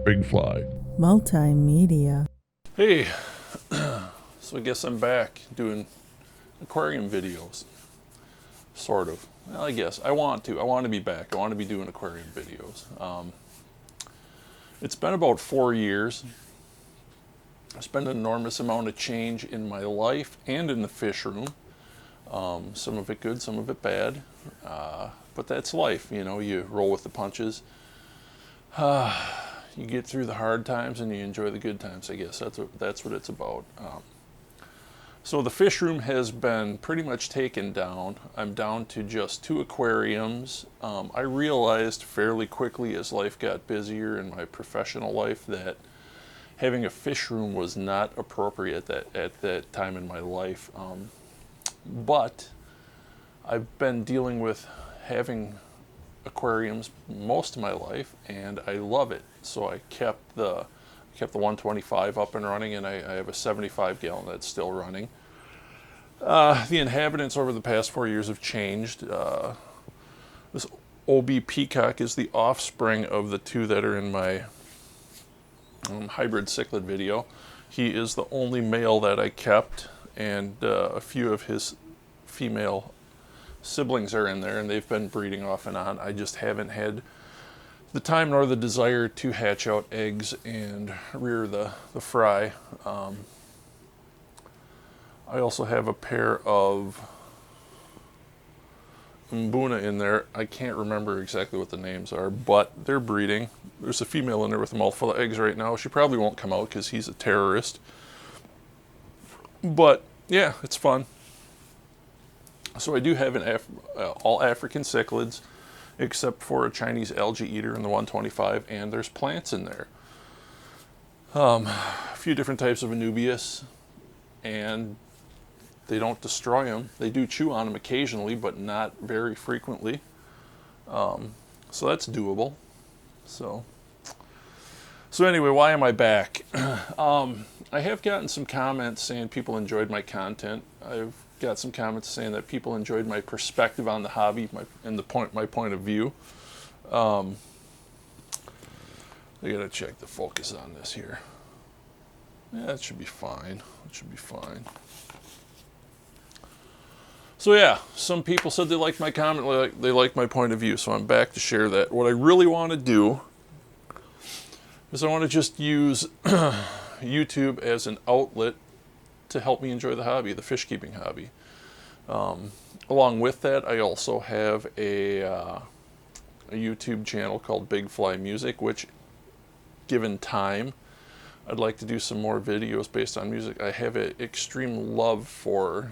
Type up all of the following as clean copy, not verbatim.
Big Fly. Multimedia. Hey, so I guess I'm back doing aquarium videos. Sort of. Well, I guess. I want to. I want to be back. I want to be doing aquarium videos. It's been about 4 years. There's been an enormous amount of change in my life and in the fish room. Some of it good, some of it bad. But that's life, you know, you roll with the punches. You get through the hard times and you enjoy the good times, I guess. That's what it's about. So the fish room has been pretty much taken down. I'm down to just 2 aquariums. I realized fairly quickly as life got busier in my professional life that having a fish room was not appropriate at that time in my life. But I've been dealing with having aquariums most of my life, and I love it. So I kept the 125 up and running, and I have a 75 gallon that's still running. The inhabitants over the past 4 years have changed. This OB Peacock is the offspring of the 2 that are in my hybrid cichlid video. He is the only male that I kept, and a few of his female siblings are in there, and they've been breeding off and on. I just haven't had the time nor the desire to hatch out eggs and rear the fry. I also have a pair of Mbuna in there. I can't remember exactly what the names are, but they're breeding. There's a female in there with a mouthful of eggs right now. She probably won't come out because he's a terrorist. But yeah, it's fun. So I do have all African cichlids, except for a Chinese algae eater in the 125, and there's plants in there. A few different types of Anubias, and they don't destroy them. They do chew on them occasionally, but not very frequently. So that's doable. So anyway, why am I back? I have gotten some comments saying people enjoyed my content. I've got some comments saying that people enjoyed my perspective on the hobby, my point of view. I gotta check the focus on this here. Yeah, it should be fine. It should be fine. So yeah, some people said they liked my comment, they liked my point of view, so I'm back to share that. What I really want to do is I want to just use YouTube as an outlet to help me enjoy the hobby, the fish keeping hobby. Along with that, I also have a YouTube channel called Big Fly Music, which, given time, I'd like to do some more videos based on music. I have an extreme love for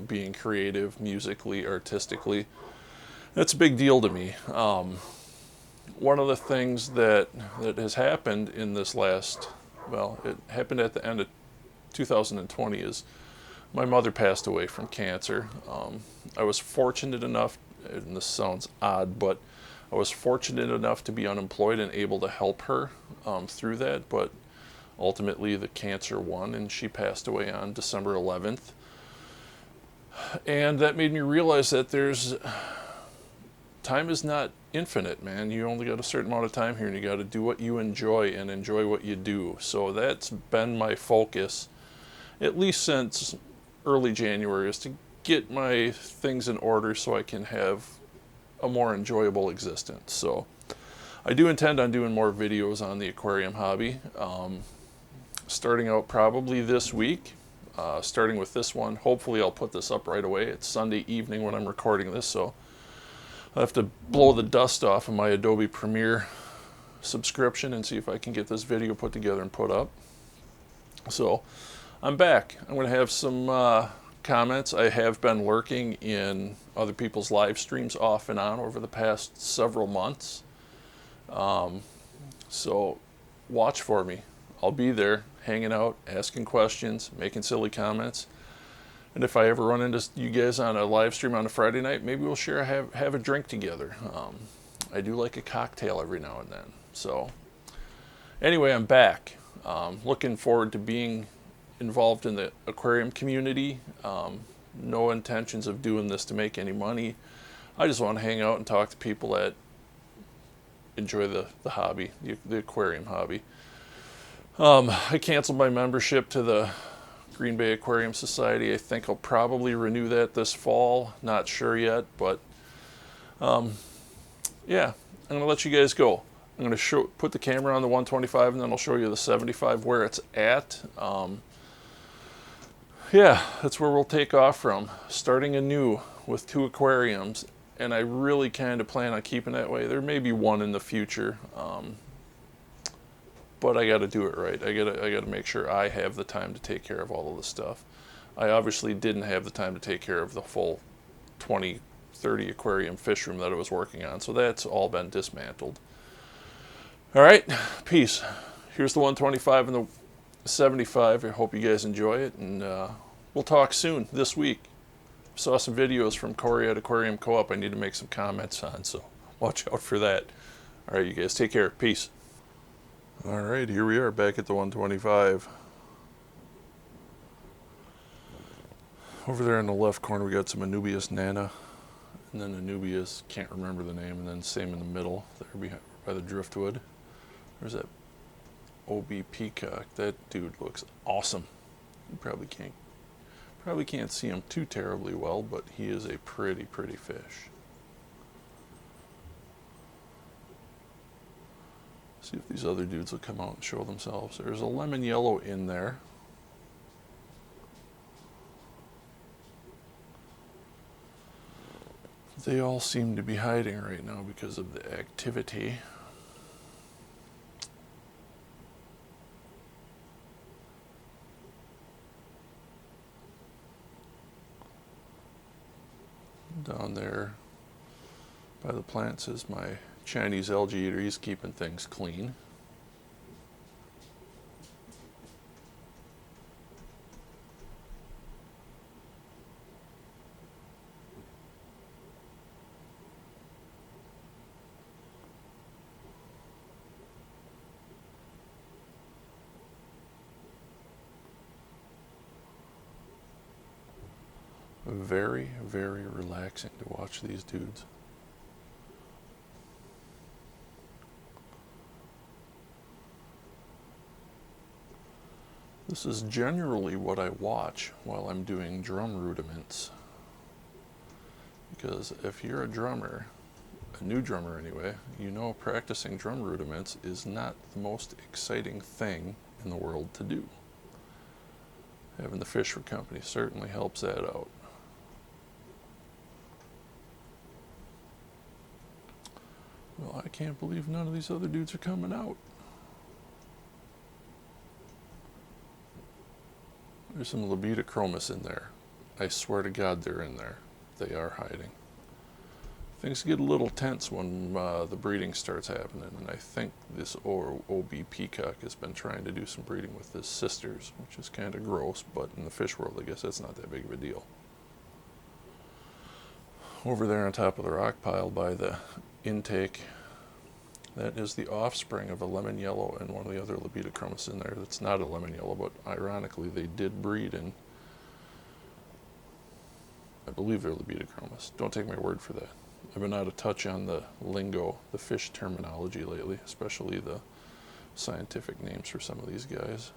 being creative musically, artistically. That's a big deal to me. One of the things that has happened in this it happened at the end of 2020 is my mother passed away from cancer. I was fortunate enough, and this sounds odd, but I was fortunate enough to be unemployed and able to help her through that, but ultimately the cancer won and she passed away on December 11th. And that made me realize that time is not infinite, man. You only got a certain amount of time here, and you got to do what you enjoy and enjoy what you do. So that's been my focus, at least since early January, is to get my things in order so I can have a more enjoyable existence. So I do intend on doing more videos on the aquarium hobby, starting out probably this week. Starting with this one, hopefully I'll put this up right away. It's Sunday evening when I'm recording this, so I have to blow the dust off of my Adobe Premiere subscription and see if I can get this video put together and put up. So I'm back. I'm going to have some comments. I have been lurking in other people's live streams off and on over the past several months. So watch for me. I'll be there, hanging out, asking questions, making silly comments. And if I ever run into you guys on a live stream on a Friday night, maybe we'll have a drink together. I do like a cocktail every now and then. So anyway, I'm back. Looking forward to being involved in the aquarium community. No intentions of doing this to make any money. I just want to hang out and talk to people that enjoy the hobby, the aquarium hobby. I canceled my membership to the Green Bay Aquarium Society. I think I'll probably renew that this fall. Not sure yet, but yeah, I'm going to let you guys go. I'm going to put the camera on the 125, and then I'll show you the 75 where it's at. Yeah, that's where we'll take off from. Starting anew with 2 aquariums, and I really kind of plan on keeping that way. There may be one in the future, but I got to do it right. I got to make sure I have the time to take care of all of this stuff. I obviously didn't have the time to take care of the full 20, 30 aquarium fish room that I was working on, so that's all been dismantled. All right, peace. Here's the 125 and the 75. I hope you guys enjoy it, and we'll talk soon this week. Saw some videos from Corey at Aquarium Co-op I need to make some comments on, so watch out for that. All right, you guys take care. Peace. All right, here we are back at the 125. Over there in the left corner, we got some Anubias Nana, and then Anubias, can't remember the name, and then same in the middle, there by the driftwood. There's that OB Peacock. That dude looks awesome. You probably can't see him too terribly well, but he is a pretty fish. See if these other dudes will come out and show themselves. There's a lemon yellow in there. They all seem to be hiding right now because of the activity. Down there by the plants is my Chinese algae eater. He's keeping things clean. Very relaxing to watch these dudes. This is generally what I watch while I'm doing drum rudiments. Because if you're a drummer, a new drummer anyway, you know practicing drum rudiments is not the most exciting thing in the world to do. Having the fish for company certainly helps that out. Well, I can't believe none of these other dudes are coming out. There's some Libidinochromis in there. I swear to God they're in there. They are hiding. Things get a little tense when the breeding starts happening, and I think this OB Peacock has been trying to do some breeding with his sisters, which is kind of gross, but in the fish world I guess that's not that big of a deal. Over there on top of the rock pile by the intake, that is the offspring of a lemon yellow and one of the other Libidinochromis in there. That's not a lemon yellow, but ironically they did breed in, I believe they're Libidinochromis. Don't take my word for that. I've been out of touch on the lingo, the fish terminology lately, especially the scientific names for some of these guys.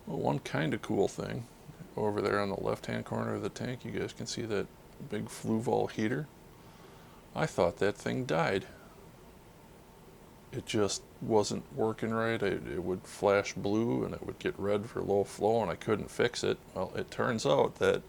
Well, one kind of cool thing, over there on the left-hand corner of the tank, you guys can see that big Fluval heater. I thought that thing died. It just wasn't working right. It would flash blue and it would get red for low flow, and I couldn't fix it. Well, it turns out that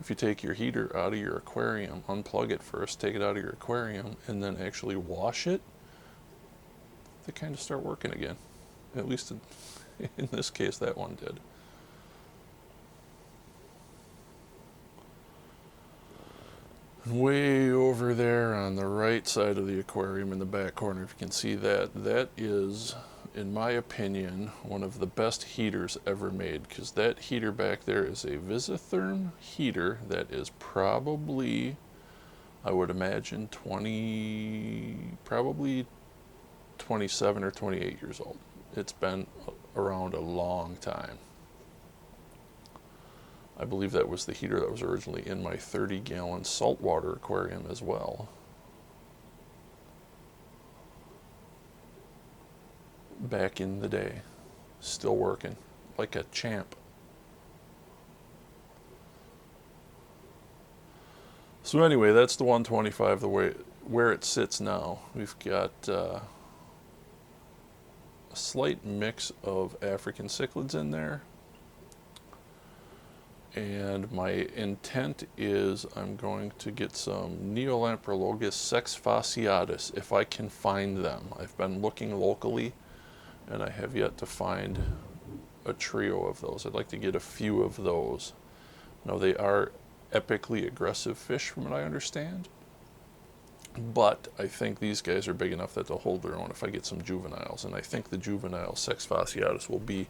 if you take your heater out of your aquarium, unplug it first, take it out of your aquarium, and then actually wash it, they kind of start working again. At least in this case, that one did. Way over there on the right side of the aquarium in the back corner, if you can see that, that is, in my opinion, one of the best heaters ever made, because that heater back there is a Visitherm heater that is probably, I would imagine, probably 27 or 28 years old. It's been around a long time. I believe that was the heater that was originally in my 30-gallon saltwater aquarium as well. Back in the day. Still working like a champ. So anyway, that's the 125, the way where it sits now. We've got a slight mix of African cichlids in there. And my intent is I'm going to get some Neolamprologus sexfasciatus if I can find them. I've been looking locally and I have yet to find a trio of those. I'd like to get a few of those. Now they are epically aggressive fish from what I understand, but I think these guys are big enough that they'll hold their own if I get some juveniles, and I think the juvenile sexfasciatus will be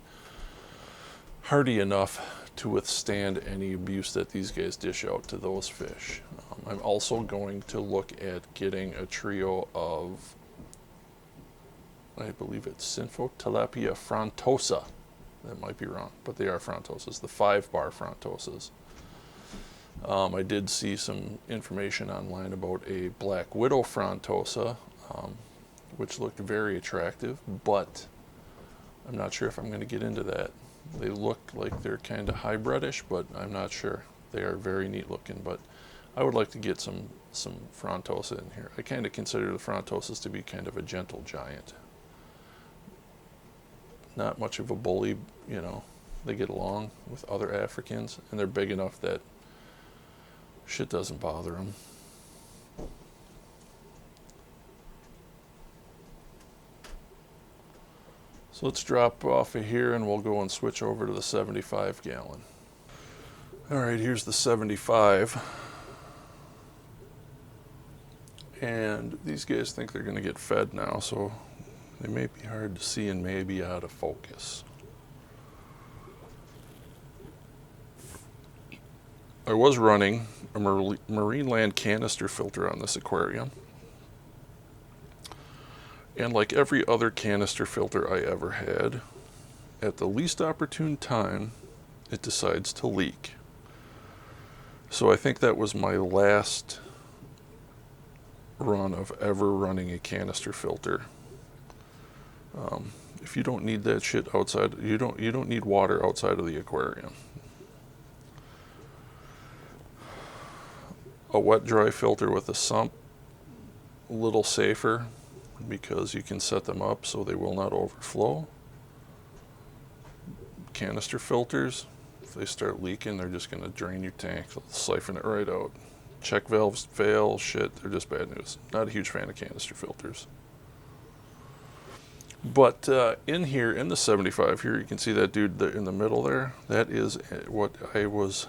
hardy enough to withstand any abuse that these guys dish out to those fish. I'm also going to look at getting a trio of, I believe it's Symphotilapia frontosa. That might be wrong, but they are frontosas, the 5-bar frontosas. I did see some information online about a black widow frontosa, which looked very attractive, but I'm not sure if I'm going to get into that. They look like they're kind of hybridish, but I'm not sure. They are very neat looking, but I would like to get some frontosa in here. I kind of consider the frontosas to be kind of a gentle giant. Not much of a bully, you know. They get along with other Africans, and they're big enough that shit doesn't bother them. So let's drop off of here and we'll go and switch over to the 75 gallon. Alright, here's the 75. And these guys think they're going to get fed now, so they may be hard to see and may be out of focus. I was running a Marineland canister filter on this aquarium. And like every other canister filter I ever had, at the least opportune time, it decides to leak. So I think that was my last run of ever running a canister filter. If you don't need that shit outside, you don't need water outside of the aquarium. A wet dry filter with a sump, a little safer because you can set them up so they will not overflow. Canister filters, if they start leaking, they're just going to drain your tank. They'll siphon it right out. Check valves fail, shit, they're just bad news. Not a huge fan of canister filters. But in here, in the 75 here, you can see that dude in the middle there. That is what I was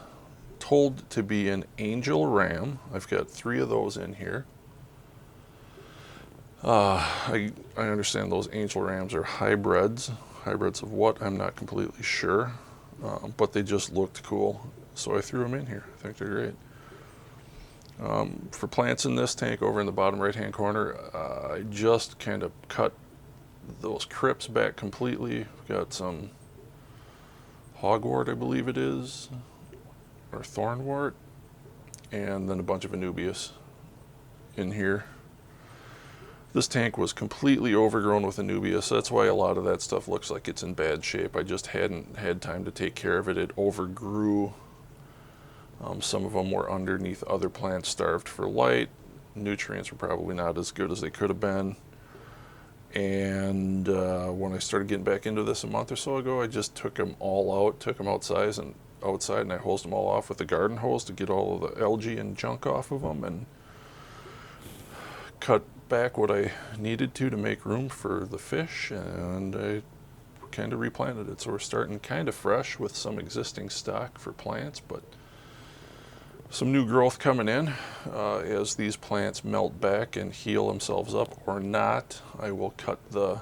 told to be an angel ram. I've got 3 of those in here. I understand those angel rams are hybrids. Hybrids of what? I'm not completely sure. But they just looked cool, so I threw them in here. I think they're great. For plants in this tank over in the bottom right hand corner, I just kind of cut those crypts back completely. We've got some hogwort, I believe it is, or thornwort, and then a bunch of Anubias in here. This tank was completely overgrown with Anubias, so that's why a lot of that stuff looks like it's in bad shape. I just hadn't had time to take care of it. It overgrew. Some of them were underneath other plants, starved for light. Nutrients were probably not as good as they could have been. And when I started getting back into this a month or so ago, I just took them all out, took them outside, and I hosed them all off with a garden hose to get all of the algae and junk off of them, and cut back what I needed to make room for the fish, and I kind of replanted it. So we're starting kind of fresh with some existing stock for plants, but some new growth coming in as these plants melt back and heal themselves up or not. I will cut the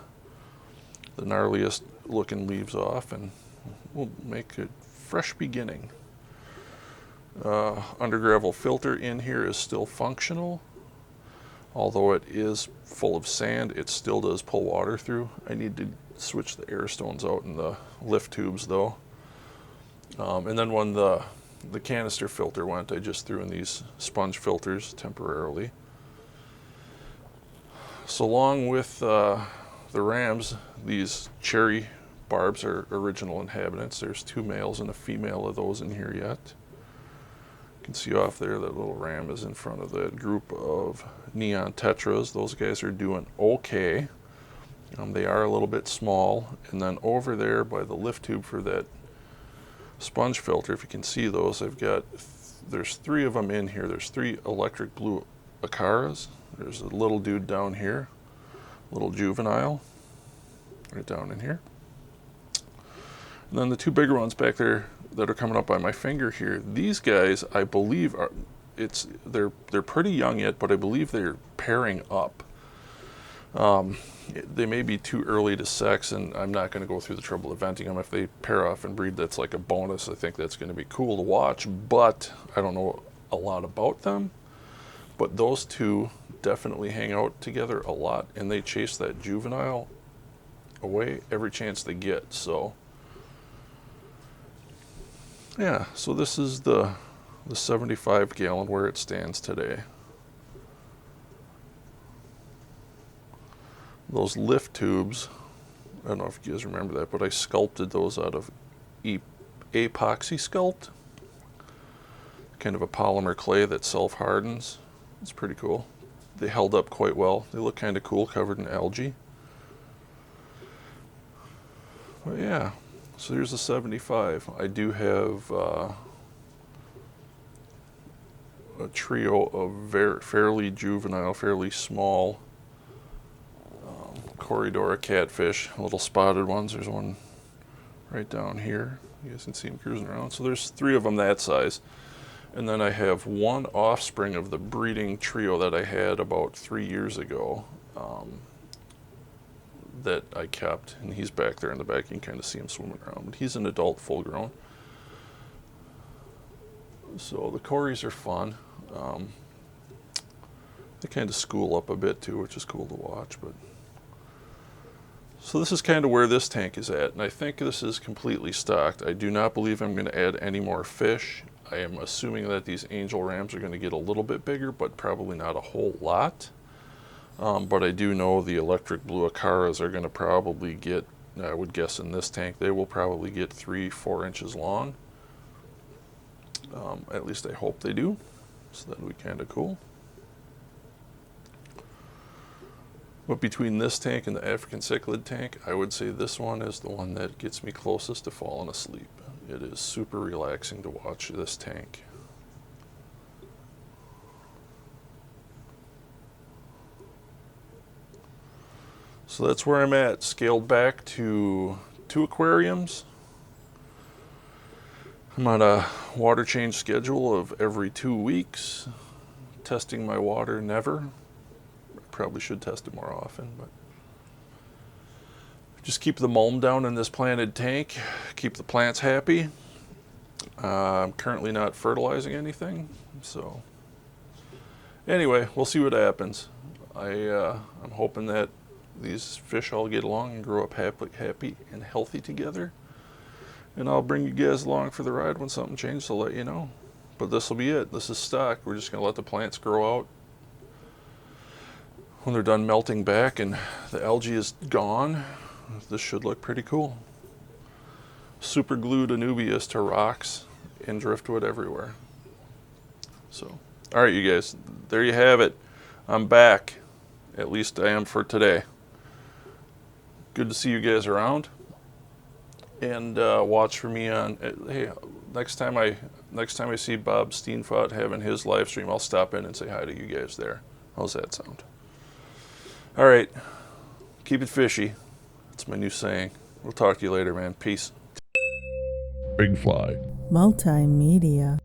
gnarliest looking leaves off and we'll make a fresh beginning. Under gravel filter in here is still functional. Although it is full of sand, it still does pull water through. I need to switch the air stones out in the lift tubes though. And then when the the canister filter went. I just threw in these sponge filters temporarily. So along with the rams, these cherry barbs are original inhabitants. There's 2 males and a female of those in here yet. You can see off there that little ram is in front of that group of neon tetras. Those guys are doing okay. They are a little bit small. And then over there by the lift tube for that sponge filter, if you can see those, there's 3 of them in here. There's 3 electric blue acaras. There's a little dude down here, little juvenile, right down in here. And then the 2 bigger ones back there that are coming up by my finger here, these guys, I believe, they're pretty young yet, but I believe they're pairing up. They may be too early to sex, and I'm not going to go through the trouble of venting them. If they pair off and breed, that's like a bonus. I think that's going to be cool to watch, but I don't know a lot about them. But those 2 definitely hang out together a lot, and they chase that juvenile away every chance they get. So yeah, so this is the 75 gallon where it stands today. Those lift tubes, I don't know if you guys remember that, but I sculpted those out of epoxy sculpt, kind of a polymer clay that self-hardens. It's pretty cool. They held up quite well. They look kind of cool, covered in algae. But yeah, so here's the 75. I do have a trio of fairly juvenile, fairly small Corydoras catfish, little spotted ones. There's one right down here. You guys can see them cruising around. So there's 3 of them that size. And then I have 1 offspring of the breeding trio that I had about 3 years ago that I kept. And he's back there in the back. You can kind of see him swimming around. But he's an adult, full grown. So the Corys are fun. They kind of school up a bit too, which is cool to watch. But so this is kind of where this tank is at, and I think this is completely stocked. I do not believe I'm going to add any more fish. I am assuming that these angel rams are going to get a little bit bigger, but probably not a whole lot. But I do know the electric blue acaras are going to probably get, I would guess in this tank, they will probably get 3-4 inches long. At least I hope they do, so that would be kind of cool. But between this tank and the African cichlid tank, I would say this one is the one that gets me closest to falling asleep. It is super relaxing to watch this tank. So that's where I'm at, scaled back to 2 aquariums. I'm on a water change schedule of every 2 weeks, testing my water never. Probably should test it more often, but just keep the mulm down in this planted tank, keep the plants happy. I'm currently not fertilizing anything, so anyway, we'll see what happens. I'm hoping that these fish all get along and grow up happy and healthy together, and I'll bring you guys along for the ride when something changes. I'll let you know. But this will be it. This is stock. We're just going to let the plants grow out. When they're done melting back and the algae is gone, this should look pretty cool. Super glued Anubias to rocks and driftwood everywhere. So, all right, you guys, there you have it. I'm back. At least I am for today. Good to see you guys around. And watch for me on. Hey, next time I see Bob Steenfot having his live stream, I'll stop in and say hi to you guys there. How's that sound? All right, keep it fishy. That's my new saying. We'll talk to you later, man. Peace. Big Fly Multimedia.